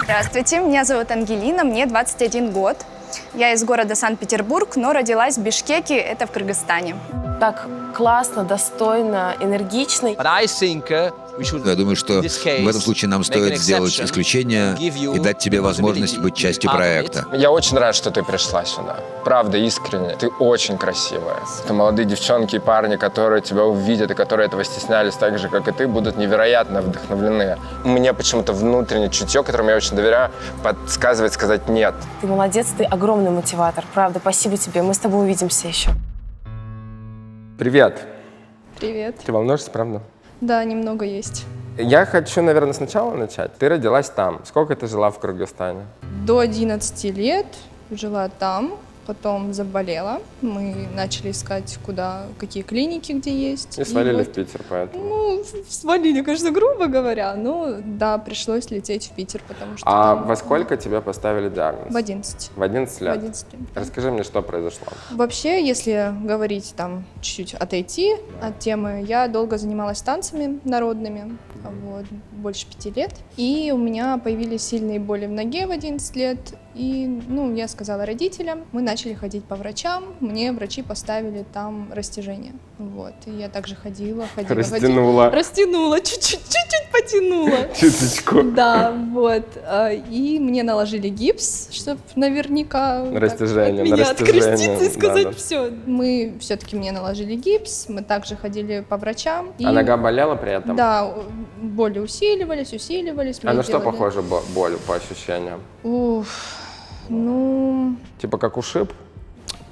Здравствуйте, меня зовут Ангелина, мне 21 год. Я из города Санкт-Петербург, но родилась в Бишкеке, это в Кыргызстане. Так классно, достойно, энергично. Я думаю, что в этом случае нам стоит сделать исключение и дать тебе возможность быть частью проекта. Я очень рад, что ты пришла сюда. Правда, искренне. Ты очень красивая. Это молодые девчонки и парни, которые тебя увидят и которые этого стеснялись так же, как и ты, будут невероятно вдохновлены. Мне почему-то внутреннее чутье, которому я очень доверяю, подсказывает сказать «нет». Ты молодец, ты огромный мотиватор. Правда, спасибо тебе. Мы с тобой увидимся еще. Привет. Привет. Ты волнуешься, правда? Да, немного есть. Я хочу, наверное, сначала начать. Ты родилась там. Сколько ты жила в Кыргызстане? До 11 лет жила там, потом заболела. Мы начали искать, какие клиники, где есть. И свалили вот, в Питер, поэтому. Ну, свалили, конечно, грубо говоря, но да, пришлось лететь в Питер, потому что А там, во сколько тебе поставили диагноз? В 11. В 11 лет? В 11 лет, да. Расскажи мне, что произошло. Вообще, если говорить там чуть-чуть отойти от темы, я долго занималась танцами народными, вот, больше 5 лет. И у меня появились сильные боли в ноге в 11 лет. И, я сказала родителям, мы начали ходить по врачам, мне врачи поставили там растяжение. Вот, и я также ходила. Растянула. Растянула, чуть-чуть потянула. Чуточку. Да, вот. И мне наложили гипс, чтобы наверняка Растяжение, меня откреститься и сказать да. все. Мы все-таки мне наложили гипс, мы также ходили по врачам. А нога болела при этом? Да, боли усиливались. А на что похожа боль по ощущениям? Типа как ушиб?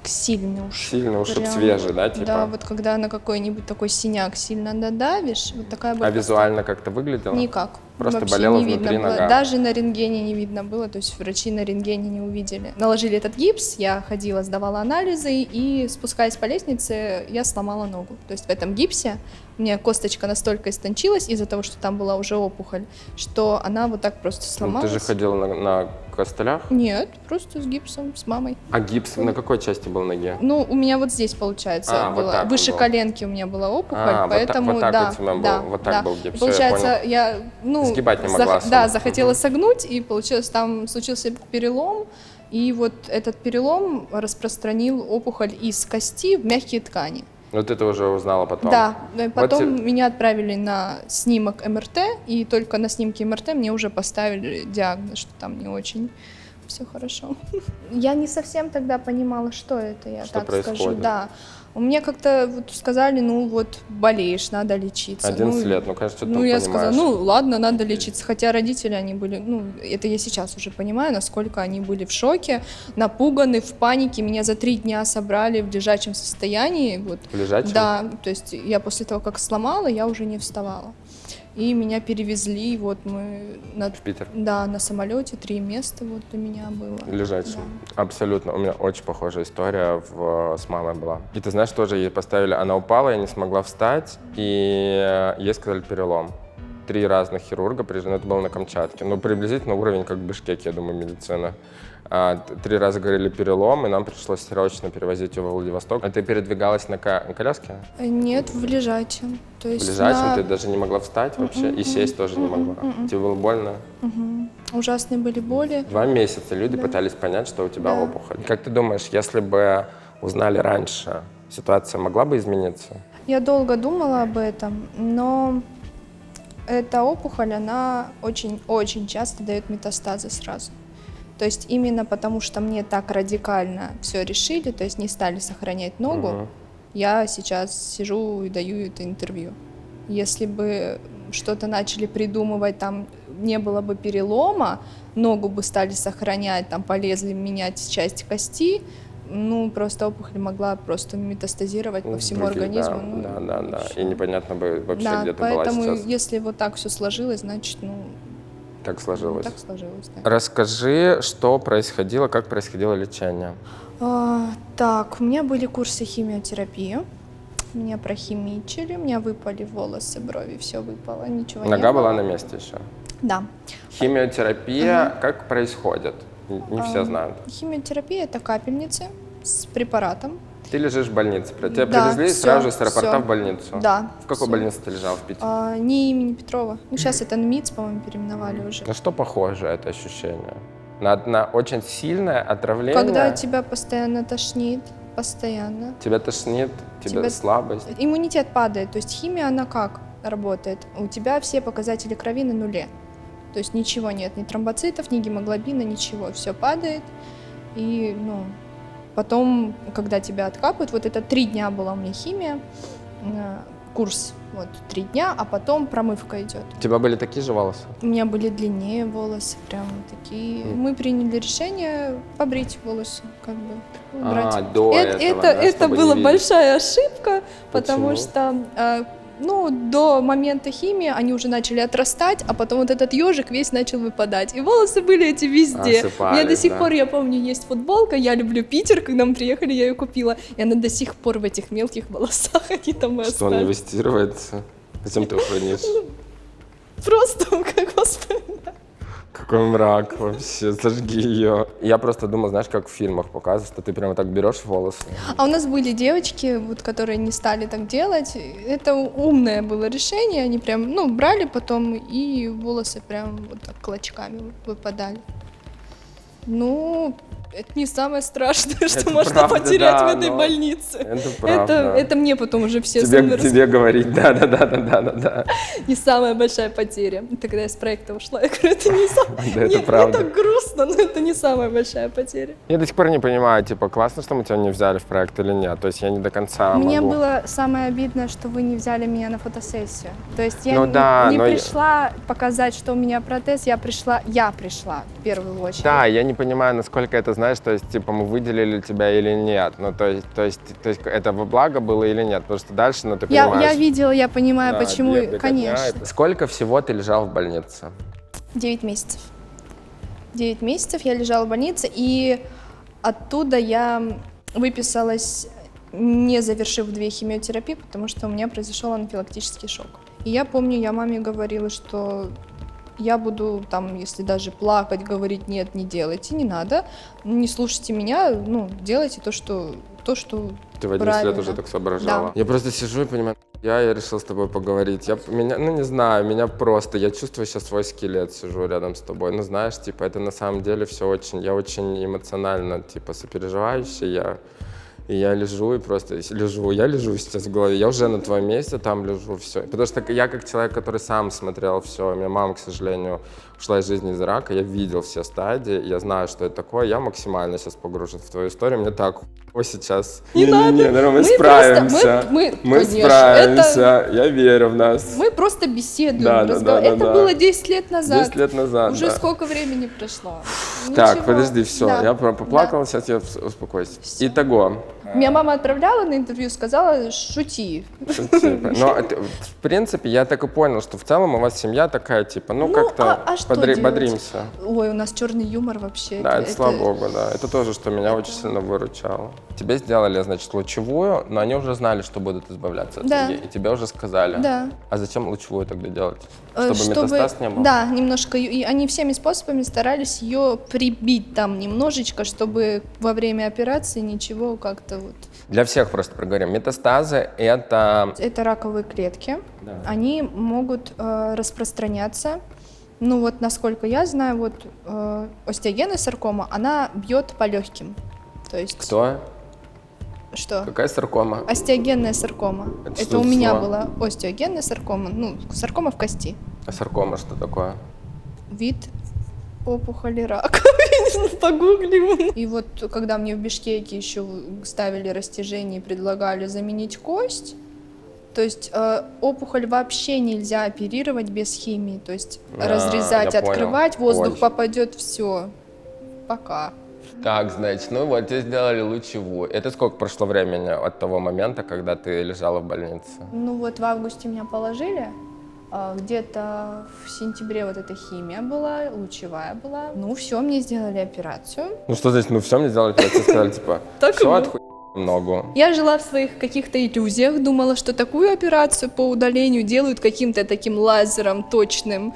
Сильный ушиб. Сильный ушиб, прям, свежий, да, типа? Да, вот когда на какой-нибудь такой синяк сильно надавишь, вот такая боль. А визуально как-то выглядело? Никак. Просто вообще болела не внутри видно было. нога? Даже на рентгене не видно было, то есть врачи на рентгене не увидели. Наложили этот гипс, я ходила, сдавала анализы, и спускаясь по лестнице, я сломала ногу. То есть в этом гипсе у меня косточка настолько истончилась из-за того, что там была уже опухоль, что она вот так просто сломалась. Ты же ходила на костылях? Нет, просто с гипсом, с мамой. А гипс на какой части был ноги? Ну, у меня вот здесь, получается, вот было. так Выше был. коленки у меня была опухоль, вот поэтому так у тебя был, вот так был гипс. Получается, я сгибать не могла. Да, захотела согнуть, и получилось, там случился перелом, и вот этот перелом распространил опухоль из кости в мягкие ткани. Вот ты уже узнала потом? Да, потом Вот меня отправили на снимок МРТ, и только на снимке МРТ мне уже поставили диагноз, что там не очень все хорошо. Я не совсем тогда понимала, что это, я что так происходит? скажу. Да. Мне как-то сказали, болеешь, надо лечиться. 11 лет, конечно, что ты я понимаешь. сказала, ладно, надо лечиться. Хотя родители, они были, это я сейчас уже понимаю, насколько они были в шоке, напуганы, в панике. Меня за 3 дня собрали в лежачем состоянии. Вот. В лежачем? Да, то есть я после того, как сломала, я уже не вставала. И меня перевезли, мы в Питер? Да, на самолете 3 места у меня было. Лежачим. Да. Абсолютно. У меня очень похожая история с мамой была. И ты знаешь, тоже ей поставили, она упала, я не смогла встать, и ей сказали перелом. 3 разных хирурга, это было на Камчатке. Приблизительно уровень, как в Бишкеке, я думаю, медицина. 3 раза говорили перелом, и нам пришлось срочно перевозить ее во Владивосток. А ты передвигалась на коляске? Нет, в лежачем. То есть в лежачем ты даже не могла встать вообще, и сесть тоже не могла. Тебе было больно? Ужасные были боли. 2 месяца люди пытались понять, что у тебя опухоль. Как ты думаешь, если бы узнали раньше, ситуация могла бы измениться? Я долго думала об этом, но эта опухоль, она очень-очень часто дает метастазы сразу. То есть именно потому, что мне так радикально все решили, то есть не стали сохранять ногу, я сейчас сижу и даю это интервью. Если бы что-то начали придумывать, там не было бы перелома, ногу бы стали сохранять, там полезли менять часть кости, просто опухоль могла просто метастазировать по всему организму. Да. И непонятно бы вообще, где ты была сейчас. Поэтому, если вот так все сложилось, значит, так сложилось. Так сложилось, да. Расскажи, что происходило, как происходило лечение. Так, у меня были курсы химиотерапии. Меня прохимичили, у меня выпали волосы, брови, все выпало, ничего не было. Нога была на месте еще? Да. Химиотерапия как происходит? Не все знают. Химиотерапия – это капельницы с препаратом. Ты лежишь в больнице. Тебя Да, привезли всё, сразу же с аэропорта всё. в больницу? Да. В какой всё. больнице ты лежал в Питере? Не имени Петрова. Ну, сейчас это НМИЦ, по-моему, переименовали уже. На что похоже это ощущение? На очень сильное отравление? Когда тебя постоянно тошнит, постоянно. Тебя тошнит, Тебя- слабость. Иммунитет падает, то есть химия, она как работает? У тебя все показатели крови на нуле. То есть ничего нет, ни тромбоцитов, ни гемоглобина, ничего. Все падает. И, потом, когда тебя откапывают, вот это 3 дня была у меня химия, курс, 3 дня, а потом промывка идет. У тебя были такие же волосы? У меня были длиннее волосы, прям такие. Мы приняли решение побрить волосы, как бы убрать. До этого, да, это чтобы не была видеть. большая ошибка, потому Почему? что до момента химии они уже начали отрастать, а потом вот этот ежик весь начал выпадать. И волосы были эти везде. У меня до сих да. пор, я помню, есть футболка, я люблю Питер, когда мы приехали, я ее купила. И она до сих пор в этих мелких волосах, они там и Что он не остались. выстирывается? Зачем ты его хранишь? Просто, господи. Какой мрак вообще, зажги ее. Я просто думал, знаешь, как в фильмах показывают, что ты прямо так берешь волосы. А у нас были девочки, которые не стали так делать. Это умное было решение. Они прям, брали потом, и волосы прям вот так клочками выпадали. Это не самое страшное, что можно правда, потерять да, в этой но больнице. Это правда. Это мне потом уже все со мной Тебе говорить, да. не самая большая потеря. Тогда я с проекта ушла, я говорю, это не самая... Да, это Нет, правда. это грустно, но это не самая большая потеря. Я до сих пор не понимаю, классно, что мы тебя не взяли в проект или нет. То есть я не до конца Мне могу. было самое обидно, что вы не взяли меня на фотосессию. То есть я Ну да, не но пришла показать, что у меня протез, я пришла в первую очередь. Да, я не понимаю, насколько это, знаешь, то есть, мы выделили тебя или нет. То есть это во благо было или нет, потому что дальше, ты понимаешь. Я видела, я понимаю, да, почему, беготня конечно. это. Сколько всего ты лежал в больнице? 9 месяцев. 9 месяцев я лежала в больнице, и оттуда я выписалась, не завершив 2 химиотерапии, потому что у меня произошел анафилактический шок. И я помню, я маме говорила, что я буду если даже плакать, говорить нет, не делайте, не надо, не слушайте меня, делайте то, что Ты в 11 правильно. лет уже так соображала. Да. Я просто сижу и понимаю, я решил с тобой поговорить. Не знаю, я чувствую сейчас свой скелет, сижу рядом с тобой. Знаешь, это на самом деле все я очень эмоционально, сопереживающий, я лежу и просто я лежу сейчас в голове, я уже на твоем месте там лежу, все. Потому что я как человек, который сам смотрел все, у меня мама, к сожалению, ушла из жизни из-за рака, я видел все стадии, я знаю, что это такое, я максимально сейчас погружен в твою историю, мне так сейчас. Не надо. Мы справимся, мы конечно, справимся, я верю в нас. Мы просто беседуем, Да, разговариваем. Это было 10 лет назад. 10 лет назад, Уже да. сколько времени прошло? Так, Ничего. подожди, все, Да. я поплакала, сейчас я успокоюсь. Итого. Меня мама отправляла на интервью, сказала, шути. Но, в принципе, я так и понял, что в целом у вас семья такая, как-то а что делать? бодримся. Ой, у нас черный юмор вообще. Да, это слава богу, да. Это тоже, что меня очень сильно выручало. Тебе сделали, значит, лучевую, но они уже знали, что будут избавляться от Да. ноги, и тебе уже сказали. Да. А зачем лучевую тогда делать? Чтобы метастаз не был? Да, немножко. И они всеми способами старались ее прибить там немножечко, чтобы во время операции ничего как-то вот... Для всех просто проговорим. Метастазы — это... Это раковые клетки. Да. Они могут распространяться. Насколько я знаю, остеогенная саркома, она бьет по легким. То есть... Кто? Что? Какая саркома? Остеогенная саркома. Это Это что у за меня слово? была остеогенная саркома, саркома в кости. А саркома что такое? Вид опухоли рака. Погуглим. И когда мне в Бишкеке еще ставили растяжение и предлагали заменить кость, то есть опухоль вообще нельзя оперировать без химии, то есть разрезать, я понял. открывать, воздух Очень. попадет, все. Пока. Так, значит, тебе сделали лучевую. Это сколько прошло времени от того момента, когда ты лежала в больнице? В августе меня положили. Где-то в сентябре эта химия была, лучевая была. Все, мне сделали операцию. Что значит, все, мне сделали операцию, сказали, Так и все, было. отхуй, ногу. Я жила в своих каких-то иллюзиях, думала, что такую операцию по удалению делают каким-то таким лазером точным,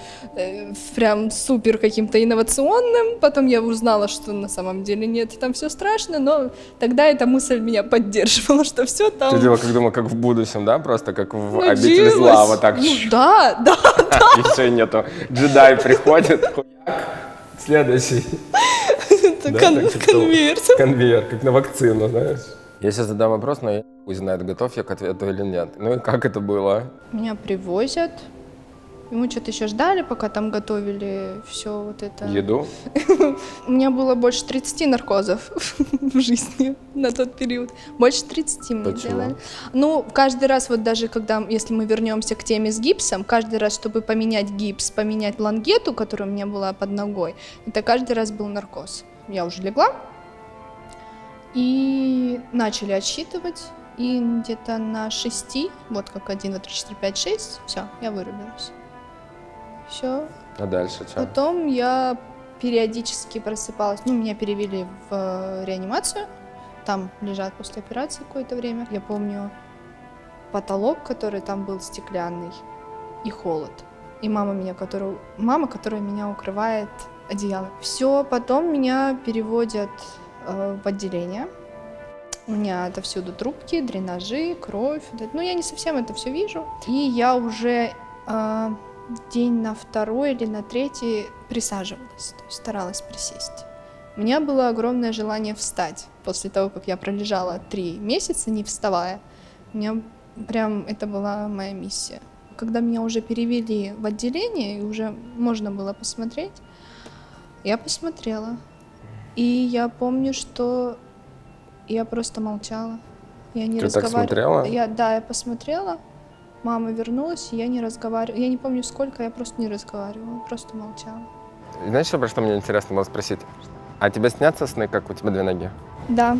прям супер каким-то инновационным. Потом я узнала, что на самом деле нет, там все страшно, но тогда эта мысль меня поддерживала, что все там... Ты делала, как думала, как в будущем, да? Просто как в Надеялась. обители зла, вот так. Ну, да. Еще нету. Джедай приходит, хуяк, следующий. Это Да, конвейер. Конвейер, как на вакцину, знаешь. Я сейчас задам вопрос, но я не знаю, готов я к ответу или нет. Ну и как это было? Меня привозят. И мы что-то еще ждали, пока там готовили все вот это. Еду? У меня было больше 30 наркозов в жизни на тот период. Больше 30 мне Почему? делали. Ну, каждый раз, вот даже когда, если мы вернемся к теме с гипсом, каждый раз, чтобы поменять гипс, поменять лангету, которая у меня была под ногой, это каждый раз был наркоз. Я уже легла, и начали отсчитывать, и где-то на 6, вот как 1, 2, 3, 4, 5, 6, все, я вырубилась. Все. А дальше что? Потом я периодически просыпалась, ну, меня перевели в реанимацию, там лежат после операции какое-то время. Я помню потолок, который там был стеклянный, и холод. И мама, которая меня укрывает одеялом. Все, потом меня переводят в отделение. У меня отовсюду трубки, дренажи, кровь. Ну, я не совсем это все вижу. И я уже день на 2 или на 3 присаживалась, то есть старалась присесть. У меня было огромное желание встать после того, как я пролежала 3 месяца, не вставая. У меня прям это была моя миссия. Когда меня уже перевели в отделение, и уже можно было посмотреть, я посмотрела. И я помню, что я просто молчала. Я не Ты так смотрела? Я посмотрела. Мама вернулась, и я не разговаривала. Я не помню сколько, я просто не разговаривала, просто молчала. Знаешь, про что мне интересно было спросить? А тебе снятся сны, как у тебя 2 ноги? Да.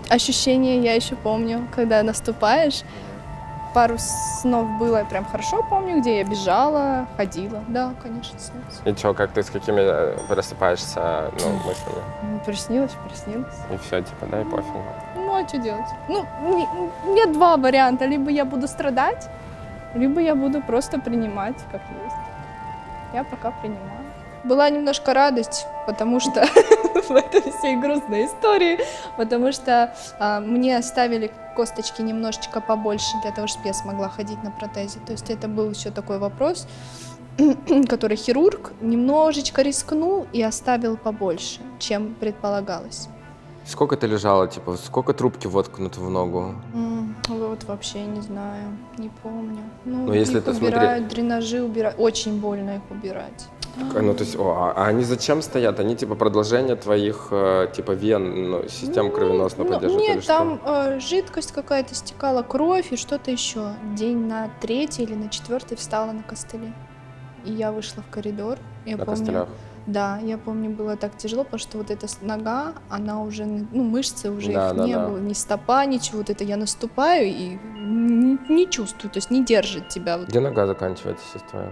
Ощущение я еще помню, когда наступаешь. Пару снов было, я прям хорошо помню, где я бежала, ходила. Да, конечно, снится. И что, как ты с какими просыпаешься мыслями? Приснилось. И все, типа, да, и пофигу. Ну, а что делать? Ну, нет 2 варианта. Либо я буду страдать, либо я буду просто принимать, как есть. Я пока принимаю. Была немножко радость, потому что в этой всей грустной истории, потому что мне оставили косточки немножечко побольше для того, чтобы я смогла ходить на протезе. То есть это был еще такой вопрос, который хирург немножечко рискнул и оставил побольше, чем предполагалось. Сколько ты лежала, типа, сколько трубки воткнуты в ногу? Вот вообще не знаю, не помню. Ну, если их ты убирают, дренажи убирают. Очень больно их убирать. Ну, то есть, а они зачем стоят? Они, типа, продолжение твоих, типа, вен, ну, систем кровеносной поддерживают или Нет, что? там жидкость какая-то стекала, кровь и что-то еще. День на 3 или на 4 встала на костыли. И я вышла в коридор. Я На помню, костылях? Да, я помню, было так тяжело, потому что вот эта нога, она уже, ну, мышцы уже Да, их да, не да. было, ни стопа, ничего. Вот это я наступаю и не чувствую, то есть не держит тебя. Вот. Где нога заканчивается сейчас твоя?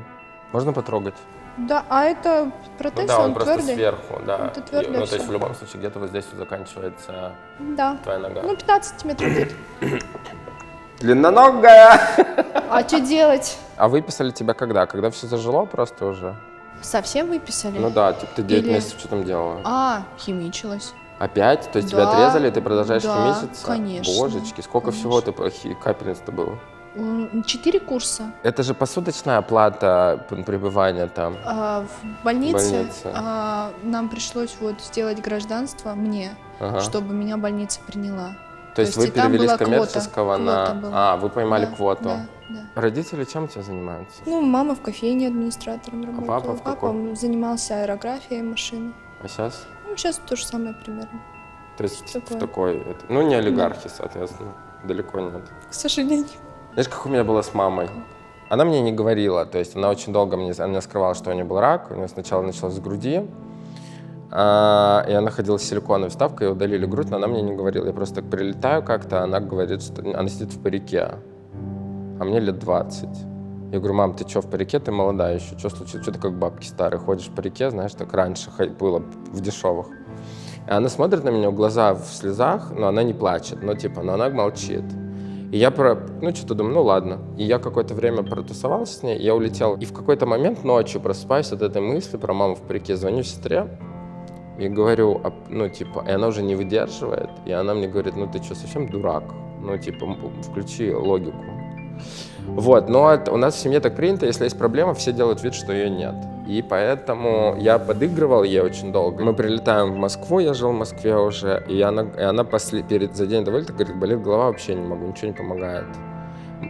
Можно потрогать? Да, а это протез, Ну да, он он просто твердый. сверху, да. Это твердое Ну, то есть всё. в любом случае где-то вот здесь вот заканчивается Да. твоя нога. Ну, 15 сантиметров где-то. Длинноногая! А что делать? А выписали тебя когда? Когда все зажило просто уже? Совсем выписали? Ну да, типа ты 9 Или- месяцев что там делала? Химичилась. Опять? То есть тебя Да, отрезали, и ты продолжаешь да, химичиться? конечно, Божечки, сколько всего ты капельниц-то было? 4 курса. Это же посуточная оплата пребывания там. В больнице, Больнице. Нам пришлось вот сделать гражданство мне, Ага. чтобы меня больница приняла. То есть вы и там перевели была с коммерческого квота на... была. вы поймали Да, квоту. Да. Родители чем у тебя занимаются? Ну, мама в кофейне администратором работала. папа в каком? занимался аэрографией машины. А сейчас? Ну, сейчас то же самое примерно, То есть Что в такое? такой... Ну, не олигархи, соответственно. Далеко нет. к сожалению. Знаешь, как у меня было с мамой? Она мне не говорила, то есть она очень долго мне скрывала, что у нее был рак. У нее сначала началось с груди, и она ходила с силиконовой вставкой, ей удалили грудь, но она мне не говорила. Я просто так прилетаю как-то, она говорит, что она сидит в парике, а мне лет 20. Я говорю, мам, ты что, в парике? Ты молодая еще, что случилось? Что ты как бабки старые, ходишь в парике, знаешь, так раньше было в дешевых. И она смотрит на меня, глаза в слезах, но она не плачет, но она молчит. И я что-то думаю, ну ладно. И я какое-то время протусовался с ней, я улетел. И в какой-то момент ночью просыпаюсь от этой мысли про маму в парике, звоню сестре и говорю, и она уже не выдерживает. И она мне говорит, ты что, совсем дурак? Включи логику. Вот, но у нас в семье так принято, если есть проблема, все делают вид, что ее нет. И поэтому я подыгрывал ей очень долго. Мы прилетаем в Москву, я жил в Москве уже, и она за день до вылета говорит, болит голова, вообще не могу, ничего не помогает.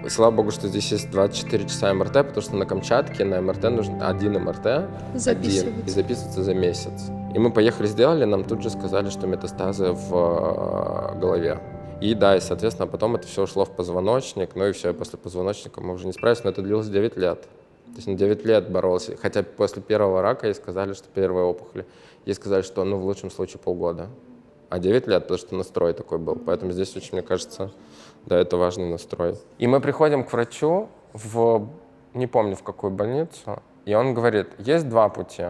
Слава богу, что здесь есть 24 часа МРТ, потому что на Камчатке на МРТ нужен один МРТ, и записываться за месяц. И мы поехали, сделали, нам тут же сказали, что метастазы в голове. И да, и, соответственно, потом это все ушло в позвоночник, и все, и после позвоночника мы уже не справились, но это длилось 9 лет. То есть 9 лет боролся. Хотя после первого рака ей сказали, что первые опухоли, ей сказали, что в лучшем случае полгода. А 9 лет, потому что настрой такой был. Поэтому здесь очень, мне кажется, да, это важный настрой. И мы приходим к врачу не помню в какую больницу, и он говорит, есть два пути.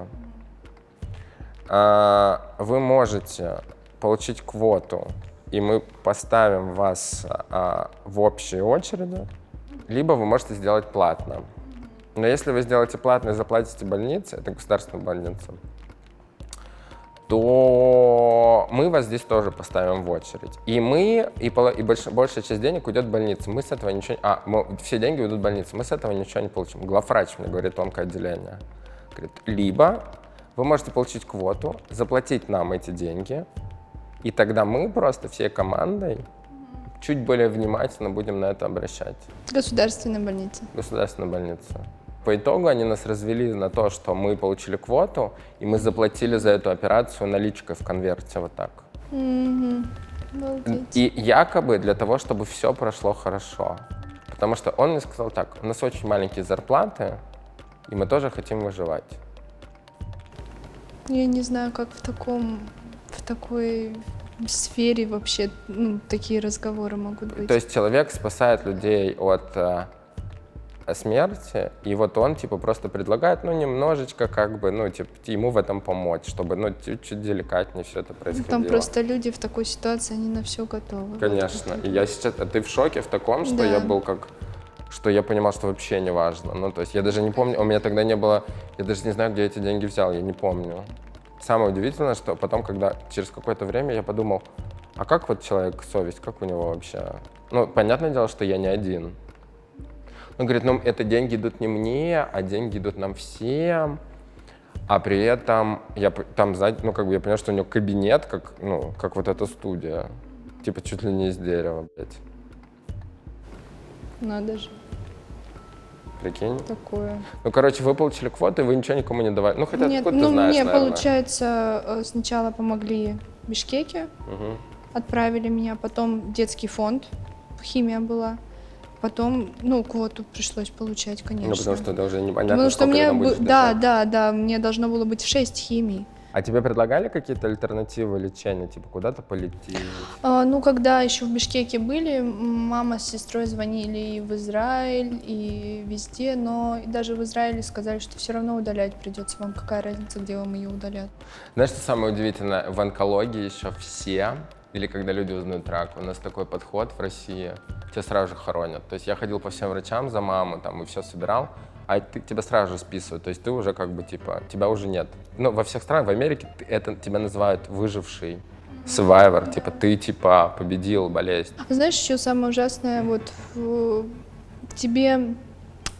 Вы можете получить квоту, и мы поставим вас в общие очереди, либо вы можете сделать платно. Но если вы сделаете платно и заплатите больнице, это государственная больница, то мы вас здесь тоже поставим в очередь. И большая часть денег уйдет в больницу. Мы с этого ничего... все деньги уйдут в больницу, мы с этого ничего не получим. Главврач мне говорит, тонкое отделение. Говорит, либо вы можете получить квоту, заплатить нам эти деньги, и тогда мы просто всей командой чуть более внимательно будем на это обращать. Государственная больница. Государственная больница. По итогу они нас развели на то, что мы получили квоту, и мы заплатили за эту операцию наличкой в конверте вот так. И якобы для того, чтобы все прошло хорошо. Потому что он мне сказал так, у нас очень маленькие зарплаты, и мы тоже хотим выживать. Я не знаю, как в такой сфере вообще такие разговоры могут быть. То есть человек спасает людей от смерти, и вот он просто предлагает, немножечко ему в этом помочь, чтобы чуть деликатнее все это происходило. Там просто люди в такой ситуации, они на все готовы. Конечно. И я сейчас, ты в шоке в таком, что я был что я понимал, что вообще не важно. То есть я даже не помню, у меня тогда не было, я даже не знаю, где я эти деньги взял, я не помню. Самое удивительное, что потом, когда через какое-то время я подумал, а как человек совесть, как у него вообще? Понятное дело, что я не один. Он говорит, это деньги идут не мне, а деньги идут нам всем. А при этом я понял, что у него кабинет, как вот эта студия. Чуть ли не из дерева, блядь. Надо же. Прикинь? Такое. Вы получили квоту, и вы ничего никому не давали. Хотя нет, откуда ты знаешь, мне, наверное. получается, сначала помогли в Бишкеке, отправили меня, потом детский фонд, химия была. Потом, квоту пришлось получать, конечно. Потому что это уже непонятно, потому что сколько ты там будешь держать. Да, мне должно было быть 6 химий. А тебе предлагали какие-то альтернативы лечения, куда-то полететь? Когда еще в Бишкеке были, мама с сестрой звонили и в Израиль, и везде, но даже в Израиле сказали, что все равно удалять придется вам, какая разница, где вам ее удалят. Знаешь, что самое удивительное? В онкологии еще все, или когда люди узнают рак, у нас такой подход в России, тебя сразу же хоронят. То есть я ходил по всем врачам за маму, и все собирал, а тебя сразу же списывают, то есть ты уже тебя уже нет. Во всех странах, в Америке тебя называют выживший, survivor, ты победил болезнь. Знаешь, еще самое ужасное, тебе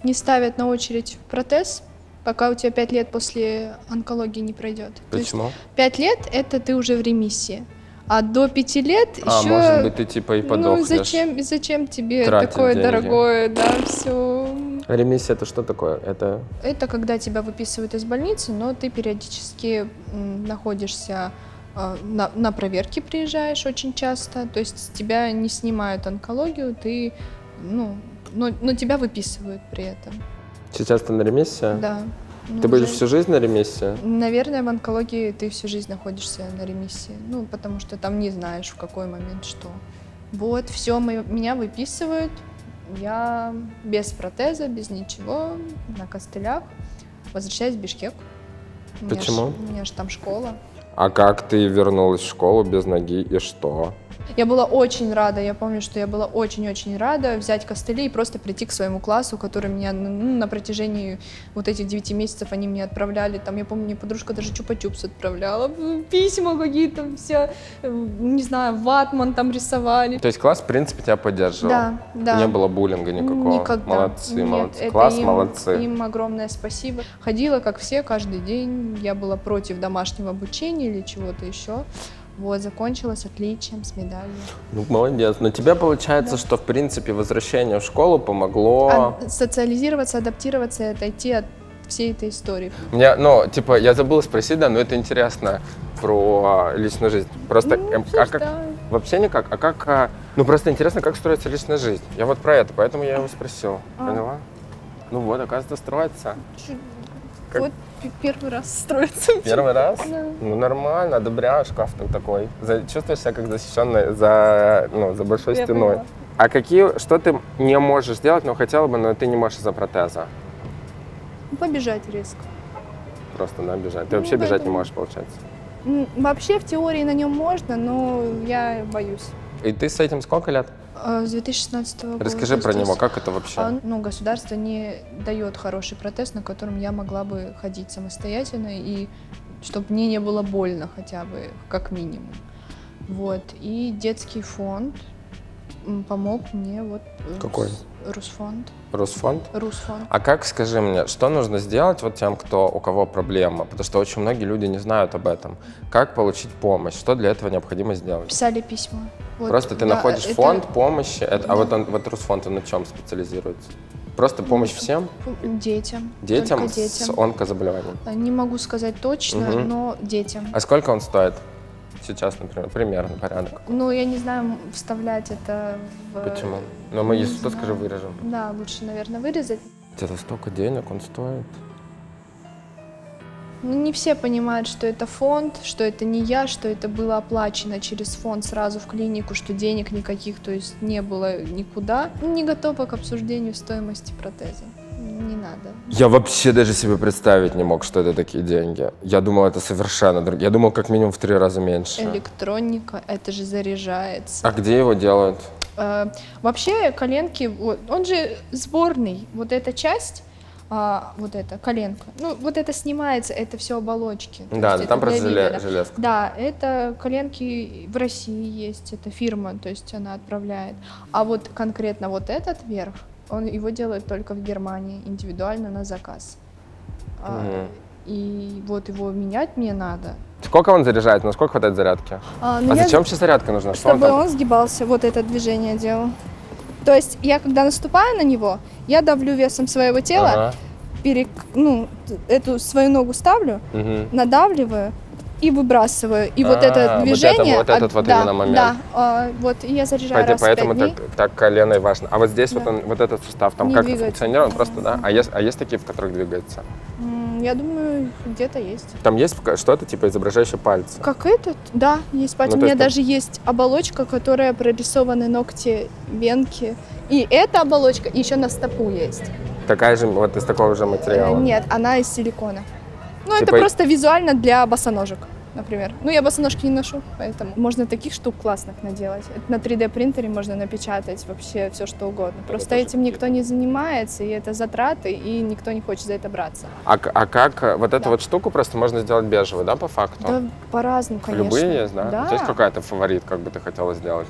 не ставят на очередь протез, пока у тебя 5 лет после онкологии не пройдет. Почему? 5 лет — это ты уже в ремиссии. А до 5 лет еще... может быть, ты и подохнешь. Зачем тебе тратить такое деньги. Дорогое, все. Ремиссия — это что такое? Это когда тебя выписывают из больницы, но ты периодически находишься на проверке, приезжаешь очень часто, то есть с тебя не снимают онкологию, ты, но тебя выписывают при этом. Сейчас ты на ремиссии? Да. Ты будешь всю жизнь на ремиссии? Наверное, в онкологии ты всю жизнь находишься на ремиссии. Потому что там не знаешь, в какой момент что. Все, меня выписывают. Я без протеза, без ничего, на костылях. Возвращаюсь в Бишкек. Почему? У меня же там школа. А как ты вернулась в школу без ноги и что? Я была очень рада, я помню, что я была очень-очень рада взять костыли и просто прийти к своему классу, который меня на протяжении вот этих 9 месяцев они мне отправляли, там, я помню, мне подружка даже чупа-чупс отправляла, письма какие-то, все, не знаю, ватман там рисовали. То есть класс, в принципе, тебя поддерживал? Да, да. Не было буллинга никакого? Никогда. Молодцы, Нет, молодцы. это Класс, им, молодцы. им огромное спасибо. Ходила, как все, каждый день. Я была против домашнего обучения или чего-то еще. Вот, закончилась отличием, с медалью. Ну, молодец. Но тебе получается, что, в принципе, возвращение в школу помогло... Социализироваться, адаптироваться и отойти от всей этой истории. Мне, ну, типа, я забыл спросить, да, но это интересно про личную жизнь. Просто, вообще никак, а как, ну, просто интересно, как строится личная жизнь. Я вот про это, поэтому я его спросил. Поняла? Ну вот, оказывается, строится. Как? Вот первый раз строится. Первый раз? Да. Ну, нормально, одобряю, шкаф там такой. Чувствуешь себя как защищенный за большой Я стеной. поняла. А что ты не можешь сделать, но хотела бы, но ты не можешь из-за протеза? Побежать резко. Просто, да, бежать. Ты вообще бежать не можешь, получается? Вообще в теории на нем можно, но я боюсь. И ты с этим сколько лет? С 2016 года. Расскажи про него, как это вообще? Ну, государство не дает хороший протез, на котором я могла бы ходить самостоятельно, и чтобы мне не было больно хотя бы, как минимум. Вот. И детский фонд помог мне вот... Какой? Русфонд. Русфонд? Русфонд. А как, скажи мне, что нужно сделать вот тем, у кого проблема? Потому что очень многие люди не знают об этом. Как получить помощь? Что для этого необходимо сделать? Писали письма. Вот, Просто ты да, находишь это- фонд помощи, Да. а вот Русфонд, он на чем специализируется? Просто помощь всем? Детям. Детям Только с детям. онкозаболеванием? Не могу сказать точно, Мгм. но детям. А сколько он стоит сейчас, например? Примерно порядок. Ну, я не знаю, вставлять это в... Почему? Ну, мы, не если что, знаю. скажи, вырежем. Да, лучше, наверное, вырезать. Где-то столько денег он стоит. Ну, не все понимают, что это фонд, что это не я, что это было оплачено через фонд сразу в клинику, что денег никаких, то есть не было никуда. Не готова к обсуждению стоимости протеза. Не надо. Я вообще даже себе представить не мог, что это такие деньги. Я думал, это совершенно другие. Я думал, как минимум в 3 раза меньше. Электроника, это же заряжается. А где его делают? Вообще коленки, вот, он же сборный, вот эта часть, вот эта коленка, ну вот это снимается, это все оболочки. То Да, есть да, это там просто для вида, да. железка. Да, это коленки в России есть, это фирма, то есть она отправляет. А вот конкретно вот этот верх, его делают только в Германии, индивидуально на заказ. Мгм. И вот его менять мне надо. Сколько он заряжает? На сколько хватает зарядки? Ну, А я зачем сейчас зарядка нужна? Что он чтобы там? он сгибался, вот это движение делал. То есть я, когда наступаю на него, я давлю весом своего тела, Ага. эту свою ногу ставлю, Мгм. надавливаю и выбрасываю. И вот это движение... вот этот вот да, именно момент. Да, вот, и я заряжаю раз в 5 Поэтому дней. так колено и важно. А вот здесь Да. вот этот сустав, там Не как двигается. функционирует? Просто, да? А есть такие, в которых двигается? Я думаю, где-то есть. Там есть что-то типа изображающее пальцы? Как этот? Да, есть пальцы. Ну, У то меня есть даже есть оболочка, которая прорисованы ногти, венки. И эта оболочка, и еще на стопу есть. Такая же, вот из такого же материала? Нет, она из силикона. Ну, это Типа- просто визуально для босоножек, например. Ну, я босоножки не ношу, поэтому можно таких штук классных наделать. Это на 3D принтере можно напечатать вообще все, что угодно. Просто тоже этим никто не занимается, и это затраты, и никто не хочет за это браться. А как вот эту Да. вот штуку просто можно сделать бежевой, да, по факту? Да, по-разному, конечно. Любые есть, да? Да. У тебя есть какая-то фаворит, как бы ты хотела сделать?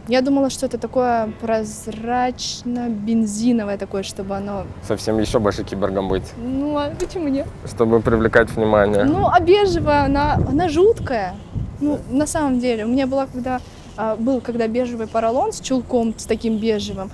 Я думала, что это такое прозрачно-бензиновое такое, чтобы оно... Совсем еще больше киборгом быть, Ну, а почему нет? чтобы привлекать внимание. Ну, а бежевая, она жуткая. Ну, на самом деле, у меня был когда бежевый поролон с чулком, с таким бежевым.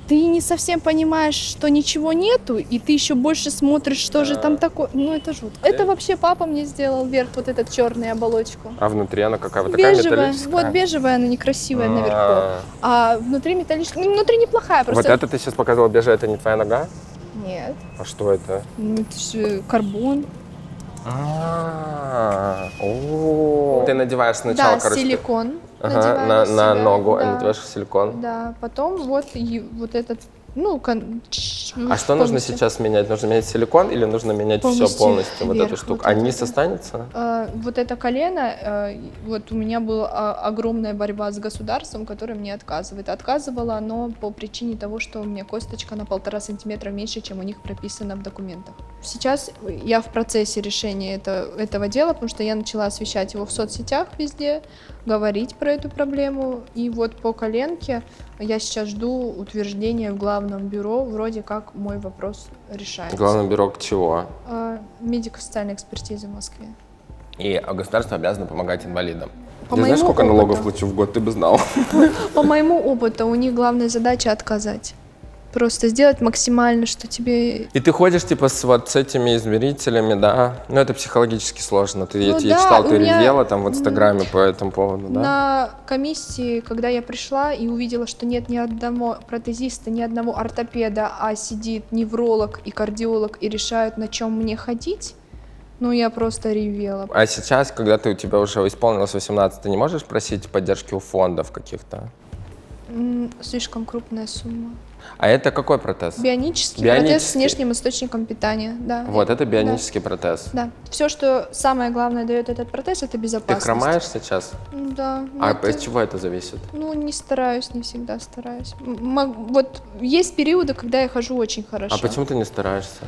Ты не совсем понимаешь, что ничего нету, и ты еще больше смотришь, что же там такое. Ну, это жутко. Это вообще папа мне сделал вверх вот этот черную оболочку. А внутри она какая? Вот такая Бежевая. металлическая? Вот бежевая, она некрасивая наверху. А, А внутри металлическая. Ну, внутри неплохая, Вот просто... это ты сейчас показывала бежевая, это не твоя нога? Нет. А что это? Ну, это же карбон. Ты надеваешь сначала, Да, короче, силикон. ага, надеваю на себя, ногу, да. надеваешь силикон. Да, потом вот этот Ну, А что нужно сейчас менять? Нужно менять силикон или нужно менять все полностью, вот вверх, эту штуку? вот А это, низ да. останется? Вот это колено, вот у меня была огромная борьба с государством, которое мне отказывает. Отказывало оно по причине того, что у меня косточка на 1,5 сантиметра меньше, чем у них прописано в документах. Сейчас я в процессе решения этого дела, потому что я начала освещать его в соцсетях везде, говорить про эту проблему. И вот по коленке я сейчас жду утверждения в главном бюро, вроде как мой вопрос решается. Главное бюро чего? Медико-социальной экспертизы в Москве. И государство обязано помогать инвалидам. По Ты знаешь, моему сколько налогов опыту. плачу в год, ты бы знал. По моему опыту, у них главная задача отказать. Просто сделать максимально, что тебе... И ты ходишь типа с вот с этими измерителями, да? Ну это психологически сложно. Ты, Ну я да, читал, у ты меня- ревела там в Инстаграме по этому поводу, да? На комиссии, когда я пришла и увидела, что нет ни одного протезиста, ни одного ортопеда, а сидит невролог и кардиолог и решают, на чем мне ходить, ну я просто ревела. А сейчас, когда у тебя уже исполнилось 18, ты не можешь просить поддержки у фондов каких-то? Слишком крупная сумма. А это какой протез? Бионический протез с Бионический. внешним источником питания, да. Вот, это Да. бионический протез. Да. Все, что самое главное дает этот протез, это Ты безопасность. хромаешь сейчас? Да. А это- от чего это зависит? Ну, не стараюсь, не всегда стараюсь. Вот есть периоды, когда я хожу очень хорошо. А почему ты не стараешься?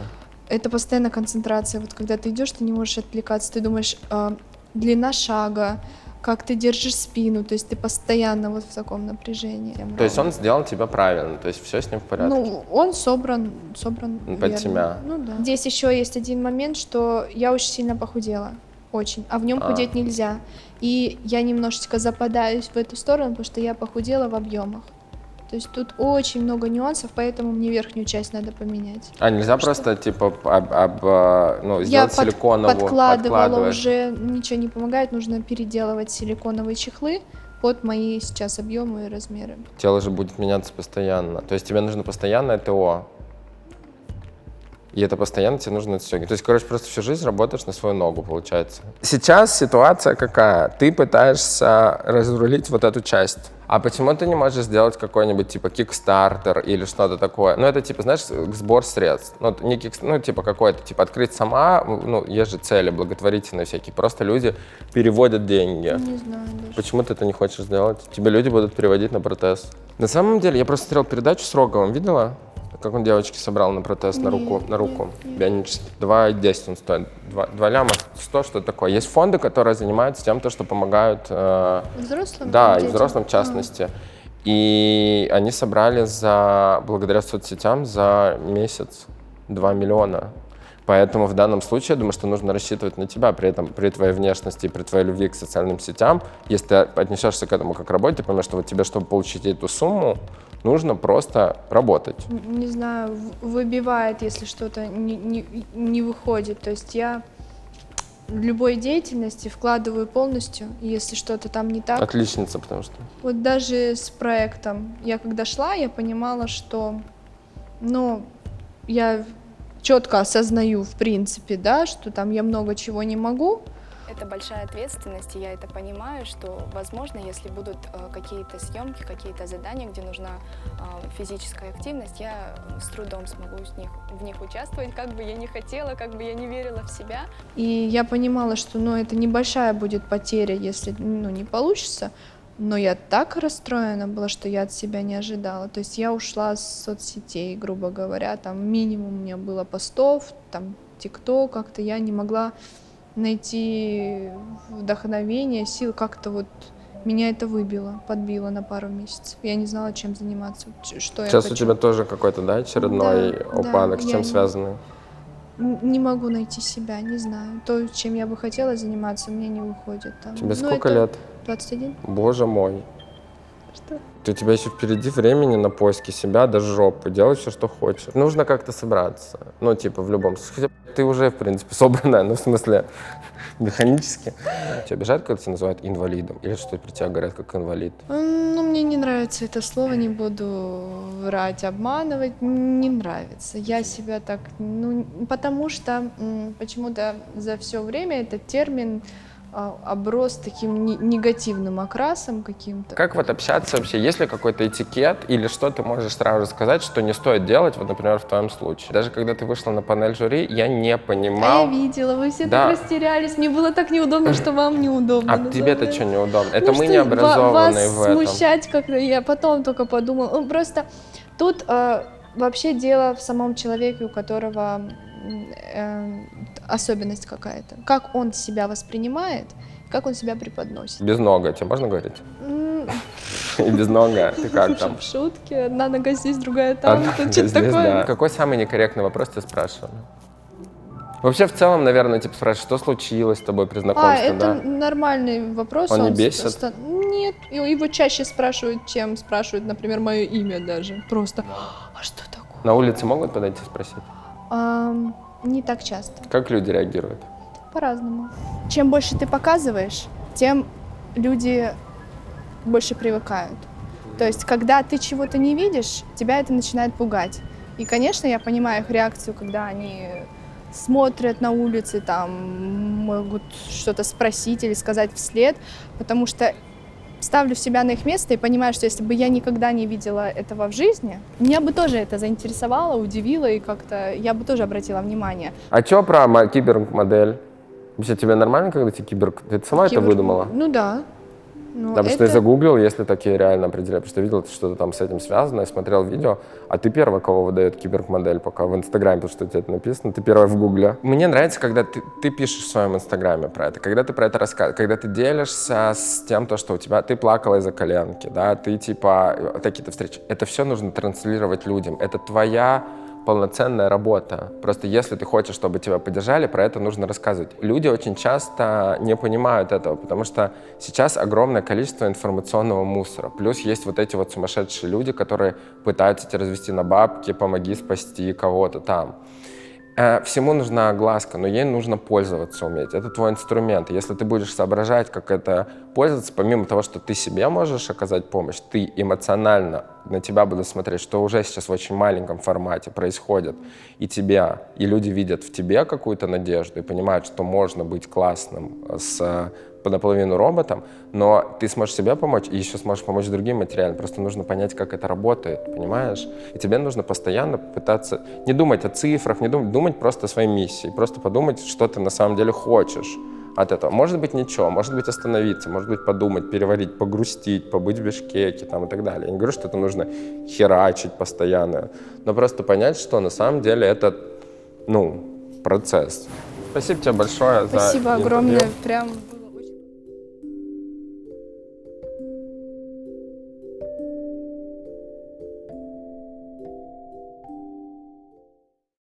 Это постоянно концентрация. Вот когда ты идешь, ты не можешь отвлекаться. Ты думаешь, длина шага, как ты держишь спину. То есть ты постоянно вот в таком напряжении. То есть он сделал тебя правильно, то есть все с ним в порядке? Ну, он собран Под верно. тебя. Ну да. Здесь еще есть один момент, что я очень сильно похудела. Очень. А в нем худеть нельзя. И я немножечко западаюсь в эту сторону, потому что я похудела в объемах. То есть тут очень много нюансов, поэтому мне верхнюю часть надо поменять. А нельзя просто типа Я сделать силиконовую, подкладывала подкладываешь? уже, ничего не помогает, нужно переделывать силиконовые чехлы под мои сейчас объемы и размеры. Тело же будет меняться постоянно. То есть тебе нужно постоянное ТО. И это постоянно тебе нужно отстегивать. То есть, короче, просто всю жизнь работаешь на свою ногу, получается. Сейчас ситуация какая? Ты пытаешься разрулить вот эту часть. А почему ты не можешь сделать какой-нибудь типа кикстартер или что-то такое? Ну, это типа, знаешь, сбор средств. Ну, не ну, типа какой-то, типа открыть сама, ну, есть же цели благотворительные всякие. Просто люди переводят деньги. Не знаю даже. Почему ты это не хочешь сделать? Тебе люди будут переводить на протез. На самом деле, я просто смотрел передачу с Роговым, видела? Как он девочке собрал на протез на руку, бионический. 2,10 он стоит. 2 ляма 100, что такое. Есть фонды, которые занимаются тем, что помогают... Взрослым? Да, и детям? взрослым в частности. И они собрали благодаря соцсетям за месяц 2 миллиона. Поэтому в данном случае, я думаю, что нужно рассчитывать на тебя при твоей внешности и при твоей любви к социальным сетям. Если ты отнесешься к этому как к работе, ты поймешь, что вот тебе, чтобы получить эту сумму, нужно просто работать. Не знаю, выбивает, если что-то не выходит. То есть я в любой деятельности вкладываю полностью, и если что-то там не так. Отличница, потому что... Вот даже с проектом. Я когда шла, я понимала, что, ну, я четко осознаю, в принципе, да, что там я много чего не могу. Это большая ответственность, и я это понимаю, что, возможно, если будут какие-то съемки, какие-то задания, где нужна физическая активность, я с трудом смогу в них участвовать, как бы я не хотела, как бы я не верила в себя. И я понимала, что, ну, это небольшая будет потеря, если, ну, не получится. Но я так расстроена была, что я от себя не ожидала. То есть я ушла с соцсетей, грубо говоря, там минимум у меня было постов, там ТикТок, как-то я не могла найти вдохновение, сил, как-то вот меня это выбило, подбило на пару месяцев. Я не знала, чем заниматься, что я Сейчас хочу. у тебя тоже какой-то, да, очередной Да, упадок, да, с чем я связанный? Не могу найти себя, не знаю. То, чем я бы хотела заниматься, у меня не выходит. Там. Тебе Ну, сколько это лет? 21. Боже мой. Что? У тебя еще впереди времени на поиски себя до жопы, делай все, что хочешь. Нужно как-то собраться. Ну, типа, в любом случае. Хотя ты уже, в принципе, собранная, ну, в смысле, механически. Тебя обижают, когда тебя называют инвалидом? Или что про тебя говорят как инвалид? Ну, мне не нравится это слово, не буду врать, обманывать. Не нравится. Я себя так... Ну, потому что почему-то за все время этот термин оброс таким негативным окрасом каким-то. Как вот общаться вообще? Есть ли какой-то этикет или что ты можешь сразу сказать, что не стоит делать, вот, например, в твоем случае? Даже когда ты вышла на панель жюри, я не понимал. А я видела, вы все Да. так растерялись, мне было так неудобно, что вам неудобно. А тебе-то что неудобно? Это Ну, мы что не образованные вас в этом. смущать как-то, я потом только подумала. Ну, просто тут вообще дело в самом человеке, у которого особенность какая-то. Как он себя воспринимает, как он себя преподносит. Без нога, тебе можно говорить? И без нога, ты как там? В шутке, одна нога здесь, другая там, Одна тут нога что-то здесь, такое. да. Какой самый некорректный вопрос тебя спрашивали? Вообще, в целом, наверное, типа спрашивают, что случилось с тобой при знакомстве, это да? нормальный вопрос. Он не бесит? Нет, его чаще спрашивают, чем спрашивают, например, мое имя даже. Просто, а что такое? На улице могут подойти спросить? Не так часто. Как люди реагируют? По-разному. Чем больше ты показываешь, тем люди больше привыкают. То есть, когда ты чего-то не видишь, тебя это начинает пугать. И, конечно, я понимаю их реакцию, когда они смотрят на улице, там, могут что-то спросить или сказать вслед, потому что ставлю себя на их место и понимаю, что если бы я никогда не видела этого в жизни, меня бы тоже это заинтересовало, удивило, и как-то я бы тоже обратила внимание. А что про кибермодель? Вообще, тебе нормально, когда ты Ты сама это выдумала? Ну да. Ну, Да, потому что я загуглил, если такие реально определяют, потому что я видел, что-то там с этим связано, я смотрел видео, а ты первая, кого выдает кибермодель пока в Инстаграме, потому что у тебя это написано, ты первая в Гугле. Мне нравится, когда ты пишешь в своем Инстаграме про это, когда ты про это рассказываешь, когда ты делишься с тем, то, что у тебя, ты плакала из-за коленки, да, ты типа, такие-то встречи. Это все нужно транслировать людям, это твоя полноценная работа. Просто если ты хочешь, чтобы тебя поддержали, про это нужно рассказывать. Люди очень часто не понимают этого, потому что сейчас огромное количество информационного мусора. Плюс есть вот эти вот сумасшедшие люди, которые пытаются тебя развести на бабки, помоги спасти кого-то там. Всему нужна огласка, но ей нужно пользоваться уметь. Это твой инструмент. Если ты будешь соображать, как это пользоваться, помимо того, что ты себе можешь оказать помощь, ты эмоционально на тебя будут смотреть, что уже сейчас в очень маленьком формате происходит, и тебя, и люди видят в тебе какую-то надежду и понимают, что можно быть классным с наполовину роботом, но ты сможешь себе помочь и еще сможешь помочь другим материально. Просто нужно понять, как это работает, понимаешь? И тебе нужно постоянно пытаться не думать о цифрах, не думать просто о своей миссии, просто подумать, что ты на самом деле хочешь от этого. Может быть, ничего, может быть, остановиться, может быть, подумать, переварить, погрустить, побыть в Бишкеке там, и так далее. Я не говорю, что это нужно херачить постоянно, но просто понять, что на самом деле это, процесс. Спасибо тебе большое за Спасибо интервью. огромное, прям